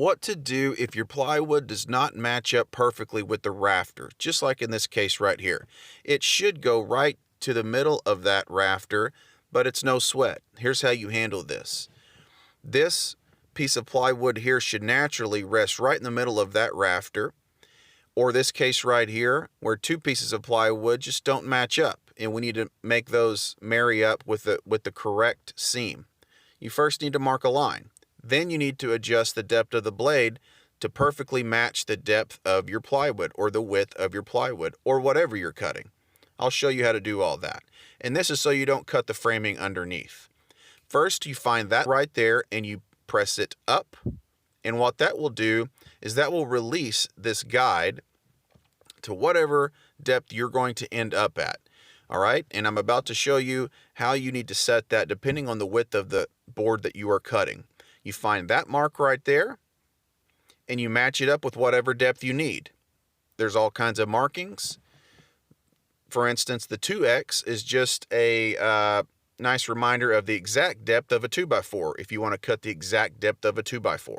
What to do if your plywood does not match up perfectly with the rafter, just like in this case right here. It should go right to the middle of that rafter, but it's no sweat. Here's how you handle this. This piece of plywood here should naturally rest right in the middle of that rafter, or this case right here, where two pieces of plywood just don't match up, and we need to make those marry up with the correct seam. You first need to mark a line. Then you need to adjust the depth of the blade to perfectly match the depth of your plywood or the width of your plywood or whatever you're cutting. I'll show you how to do all that. And this is so you don't cut the framing underneath. First, you find that right there and you press it up. And what that will do is that will release this guide to whatever depth you're going to end up at. All right, and I'm about to show you how you need to set that depending on the width of the board that you are cutting. You find that mark right there, and you match it up with whatever depth you need. There's all kinds of markings. For instance, the 2X is just a nice reminder of the exact depth of a 2x4 if you want to cut the exact depth of a 2x4.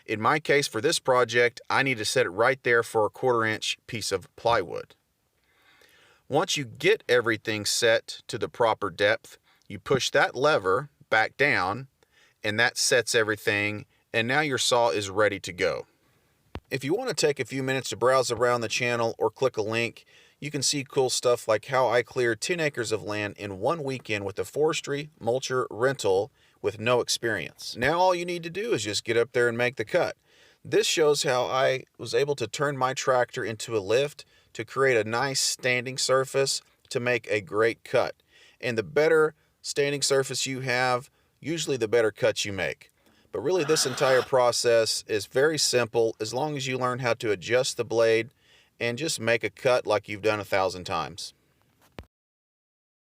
In my case, for this project, I need to set it right there for a 1/4 inch piece of plywood. Once you get everything set to the proper depth, you push that lever back down, and that sets everything, and now your saw is ready to go. If you want to take a few minutes to browse around the channel or click a link, you can see cool stuff like how I cleared 10 acres of land in one weekend with a forestry mulcher rental with no experience. Now all you need to do is just get up there and make the cut. This shows how I was able to turn my tractor into a lift to create a nice standing surface to make a great cut. And the better standing surface you have, usually the better cuts you make. But really this entire process is very simple as long as you learn how to adjust the blade and just make a cut like you've done 1,000 times.